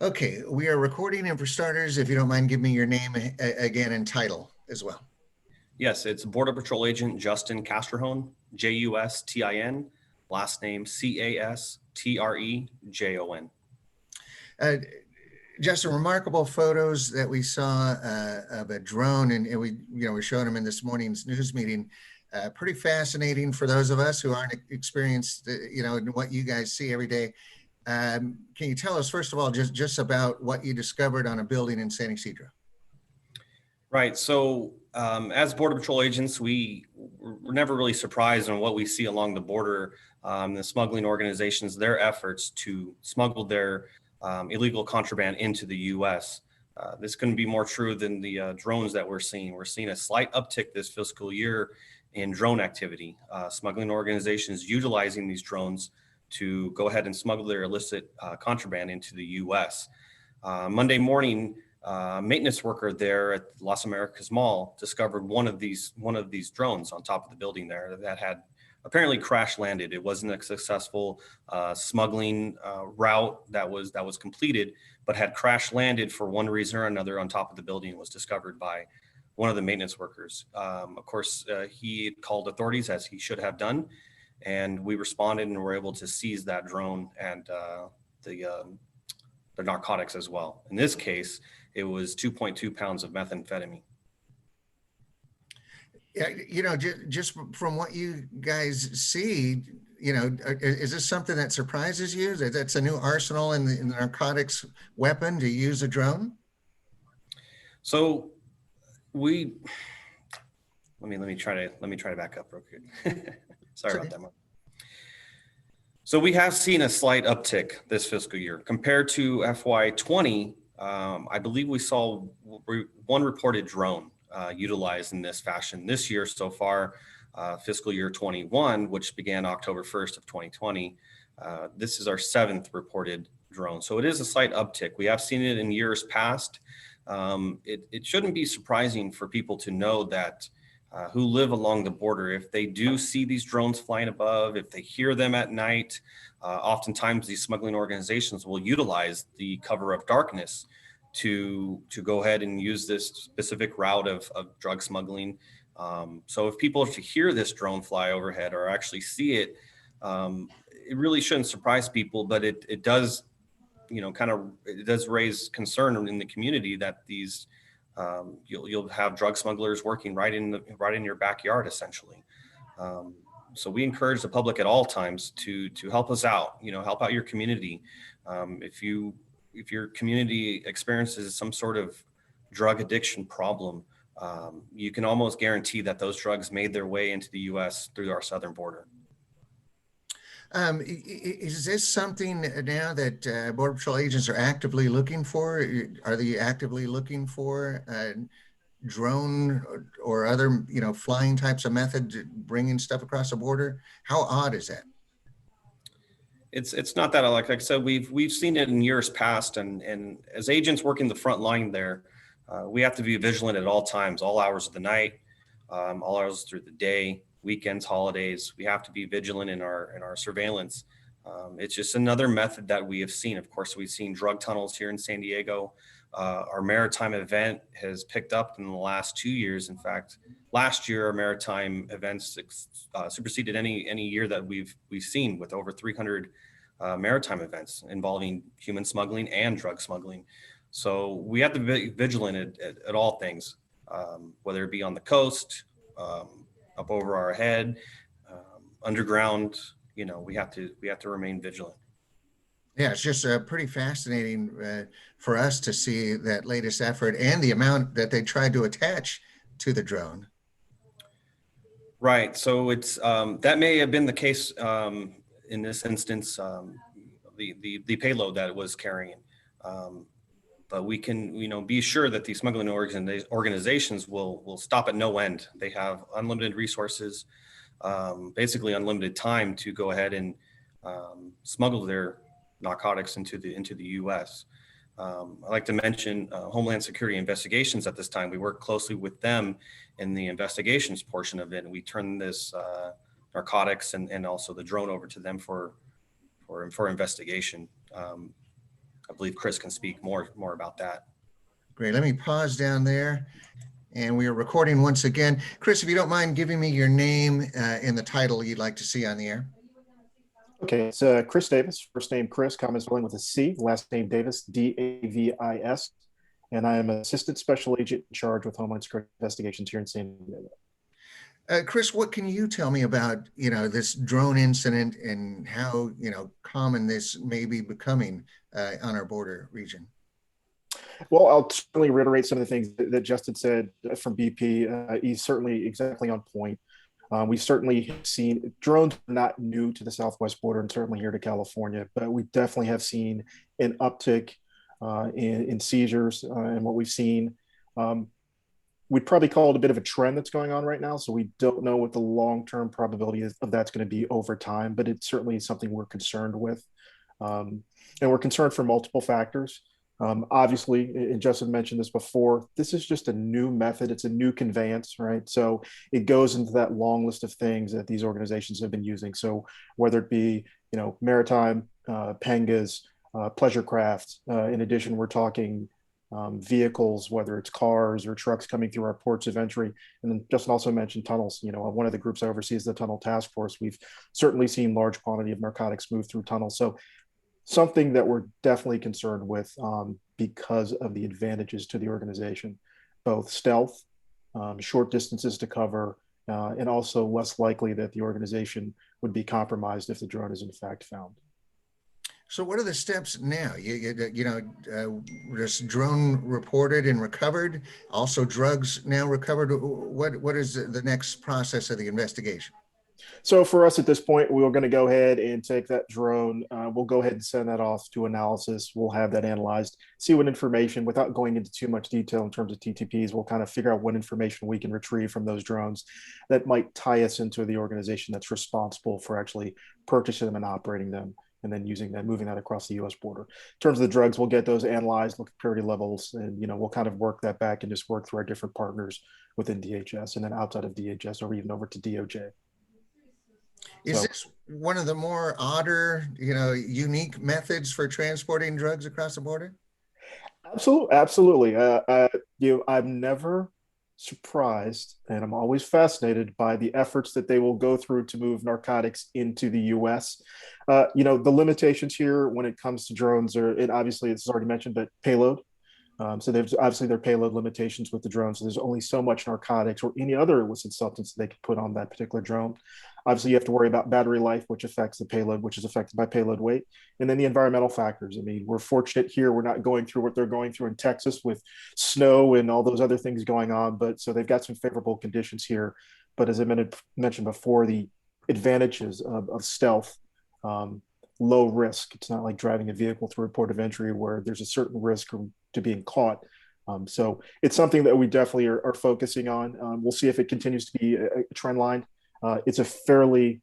Okay, we are recording, and for starters, if you don't mind, give me your name again and title as well. Yes, it's Border Patrol Agent Justin Castrejon, Justin, last name Castrejon. Uh, Just some remarkable photos that we saw of a drone, and we showed them in this morning's news meeting. Pretty fascinating for those of us who aren't experienced, in what you guys see every day. Can you tell us, first of all, just about what you discovered on a building in San Ysidro? Right. So as Border Patrol agents, we're never really surprised on what we see along the border. The smuggling organizations, their efforts to smuggle their illegal contraband into the U.S. This couldn't be more true than the drones that we're seeing. We're seeing a slight uptick this fiscal year in drone activity. Smuggling organizations utilizing these drones to go ahead and smuggle their illicit contraband into the U.S. Monday morning, maintenance worker there at Las Americas Mall discovered one of these drones on top of the building there that had apparently crash landed. It wasn't a successful smuggling route that was completed, but had crash landed for one reason or another on top of the building. It was discovered by one of the maintenance workers. Of course, he called authorities, as he should have done, and we responded and were able to seize that drone and the narcotics as well. In this case, it was 2.2 pounds of methamphetamine. Yeah, just from what you guys see, is this something that surprises you? That's a new arsenal in the narcotics weapon, to use a drone? So let me try to back up real quick. Sorry about that, Mark. So we have seen a slight uptick this fiscal year compared to FY20. I believe we saw one reported drone utilized in this fashion this year so far, fiscal year 21, which began October 1st of 2020. This is our 7th reported drone. So it is a slight uptick. We have seen it in years past. It shouldn't be surprising for people to know that who live along the border, if they do see these drones flying above, if they hear them at night, oftentimes these smuggling organizations will utilize the cover of darkness to go ahead and use this specific route of drug smuggling. So if people hear this drone fly overhead or actually see it, it really shouldn't surprise people, but it does, it does raise concern in the community that these you'll have drug smugglers working right in your backyard, essentially. So we encourage the public at all times to help us out, help out your community. If your community experiences some sort of drug addiction problem, you can almost guarantee that those drugs made their way into the U.S. through our southern border. Is this something now that Border Patrol agents are actively looking for? Are they actively looking for drone or other, flying types of method bringing stuff across the border? How odd is that? It's not that, like I said, we've seen it in years past, and as agents working the front line there, we have to be vigilant at all times, all hours of the night, all hours through the day, weekends, holidays. We have to be vigilant in our surveillance. It's just another method that we have seen. Of course, we've seen drug tunnels here in San Diego. Our maritime event has picked up in the last 2 years. In fact, last year, our maritime events superseded any year that we've seen, with over 300 maritime events involving human smuggling and drug smuggling. So we have to be vigilant at all things, whether it be on the coast, up over our head, underground. We have to remain vigilant. Yeah, it's just pretty fascinating for us to see that latest effort and the amount that they tried to attach to the drone. Right. So it's that may have been the case in this instance, the payload that it was carrying. But we can, be sure that the smuggling organizations will stop at no end. They have unlimited resources, basically unlimited time to go ahead and smuggle their narcotics into the U.S. I'd like to mention Homeland Security investigations at this time. We work closely with them in the investigations portion of it, and we turn this narcotics and also the drone over to them for investigation. I believe Chris can speak more about that. Great. Let me pause down there. And we are recording once again. Chris, if you don't mind giving me your name and the title you'd like to see on the air. Okay, it's Chris Davis. First name Chris, common spelling with a C. Last name Davis, Davis. And I am Assistant Special Agent in charge with Homeland Security Investigations here in San Diego. Chris, what can you tell me about, this drone incident and how, common this may be becoming on our border region? Well, I'll certainly reiterate some of the things that Justin said from BP. He's certainly exactly on point. We certainly have seen drones are not new to the southwest border and certainly here to California, but we definitely have seen an uptick in seizures and what we've seen. We'd probably call it a bit of a trend that's going on right now. So we don't know what the long-term probability of that's going to be over time, but it's certainly something we're concerned with. And we're concerned for multiple factors. Obviously, and Justin mentioned this before, this is just a new method. It's a new conveyance, right? So it goes into that long list of things that these organizations have been using. So whether it be, maritime, pangas, pleasure crafts. In addition, we're talking vehicles, whether it's cars or trucks coming through our ports of entry. And then Justin also mentioned tunnels. One of the groups that oversees the tunnel task force, we've certainly seen large quantity of narcotics move through tunnels. So something that we're definitely concerned with because of the advantages to the organization, both stealth, short distances to cover, and also less likely that the organization would be compromised if the drone is in fact found. So what are the steps now? This drone reported and recovered, also drugs now recovered. What is the next process of the investigation? So for us at this point, we're going to go ahead and take that drone. We'll go ahead and send that off to analysis. We'll have that analyzed, see what information, without going into too much detail in terms of TTPs, we'll kind of figure out what information we can retrieve from those drones that might tie us into the organization that's responsible for actually purchasing them and operating them, and then using that, moving that across the U.S. border. In terms of the drugs, we'll get those analyzed, look at purity levels, and we'll kind of work that back and just work through our different partners within DHS and then outside of DHS or even over to DOJ. Is this one of the more odder, unique methods for transporting drugs across the border? Absolutely. I'm never surprised, and I'm always fascinated by the efforts that they will go through to move narcotics into the U.S. The limitations here when it comes to drones are, and obviously it's already mentioned, but payload. So there's obviously their payload limitations with the drone. So there's only so much narcotics or any other illicit substance they can put on that particular drone. Obviously, you have to worry about battery life, which affects the payload, which is affected by payload weight. And then the environmental factors. I mean, we're fortunate here. We're not going through what they're going through in Texas with snow and all those other things going on. But so they've got some favorable conditions here. But as I mentioned before, the advantages of stealth, low risk. It's not like driving a vehicle through a port of entry where there's a certain risk to being caught. So it's something that we definitely are focusing on. We'll see if it continues to be a trend line. It's a fairly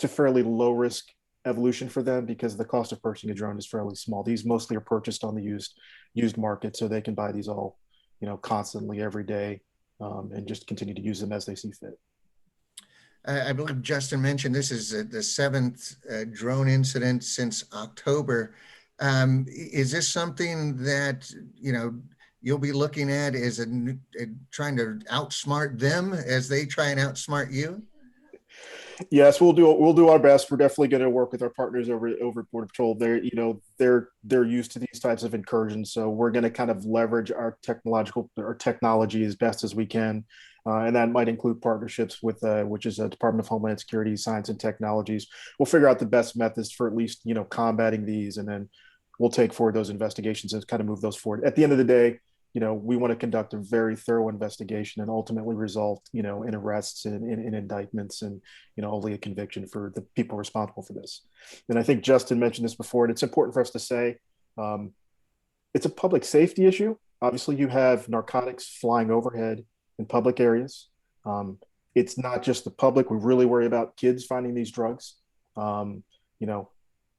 low risk evolution for them because the cost of purchasing a drone is fairly small. These mostly are purchased on the used market, so they can buy these all, constantly every day, and just continue to use them as they see fit. I believe Justin mentioned this is the seventh drone incident since October. Is this something that you'll be looking at as trying to outsmart them as they try and outsmart you? Yes, we'll do our best. We're definitely going to work with our partners over at Border Patrol. They're used to these types of incursions, so we're going to kind of leverage our technology as best as we can, and that might include partnerships with which is a Department of Homeland Security, Science and Technologies. We'll figure out the best methods for at least combating these, and then we'll take forward those investigations and kind of move those forward. At the end of the day, we want to conduct a very thorough investigation and ultimately result, in arrests and in indictments and, only a conviction for the people responsible for this. And I think Justin mentioned this before, and it's important for us to say, it's a public safety issue. Obviously, you have narcotics flying overhead in public areas. It's not just the public. We really worry about kids finding these drugs.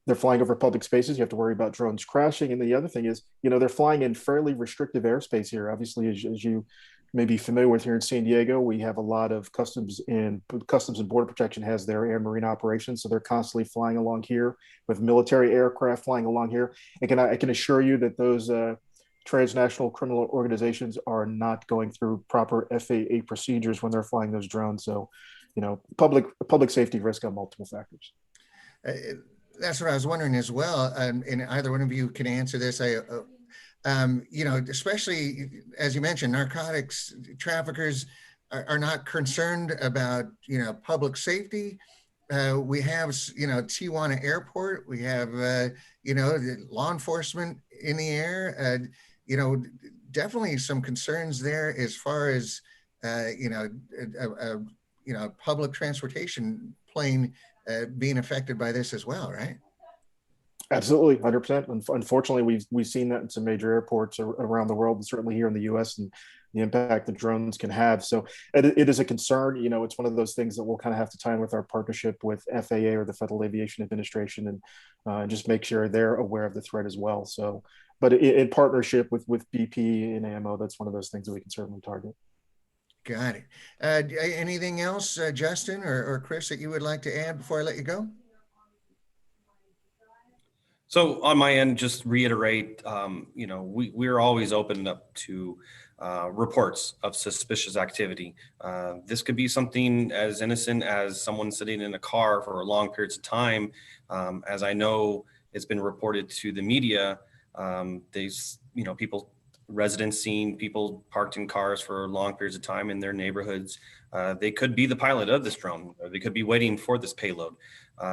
They're flying over public spaces. You have to worry about drones crashing. And the other thing is, they're flying in fairly restrictive airspace here. Obviously, as you may be familiar with here in San Diego, we have a lot of Customs and Border Protection has their air and marine operations. So they're constantly flying along here with military aircraft flying along here. And I can assure you that those transnational criminal organizations are not going through proper FAA procedures when they're flying those drones. So, public safety risk on multiple factors. That's what I was wondering as well. And either one of you can answer this. Especially as you mentioned, narcotics traffickers are not concerned about, public safety. We have, Tijuana Airport. We have, law enforcement in the air. Definitely some concerns there as far as, public transportation plane being affected by this as well, right? Absolutely, 100%. Unfortunately, we've seen that in some major airports around the world, and certainly here in the U.S., and the impact that drones can have. So it is a concern. It's one of those things that we'll kind of have to tie in with our partnership with FAA or the Federal Aviation Administration, and just make sure they're aware of the threat as well. So, but in partnership with BP and AMO, that's one of those things that we can certainly target. Got it. Anything else, Justin or Chris, that you would like to add before I let you go? So on my end, just reiterate, we're always open up to reports of suspicious activity. This could be something as innocent as someone sitting in a car for long periods of time. As I know, it's been reported to the media. Residents seeing people parked in cars for long periods of time in their neighborhoods. They could be the pilot of this drone, or they could be waiting for this payload.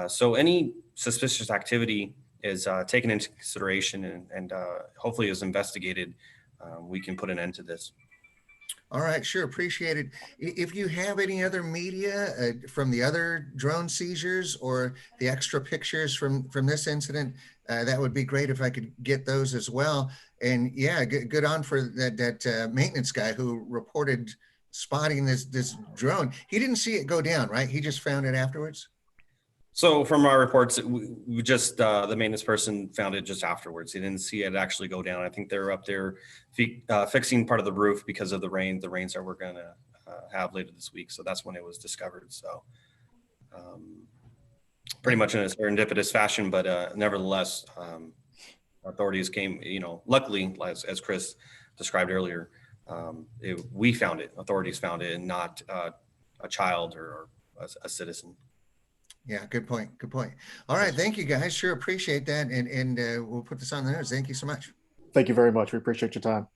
So any suspicious activity is taken into consideration and hopefully is investigated. We can put an end to this. All right, sure, appreciate it. If you have any other media from the other drone seizures or the extra pictures from this incident, that would be great if I could get those as well. And yeah, good on for that maintenance guy who reported spotting this drone. He didn't see it go down, right? He just found it afterwards. So from our reports, we just the maintenance person found it just afterwards. He didn't see it actually go down. I think they were up there fixing part of the roof because of the rains that we're going to have later this week. So that's when it was discovered. So pretty much in a serendipitous fashion, but nevertheless, authorities came, luckily, as Chris described earlier, we found it, authorities found it, and not a child or a citizen. Yeah, good point. Good point. All right. Thank you, guys. Sure appreciate that. And we'll put this on the news. Thank you so much. Thank you very much. We appreciate your time.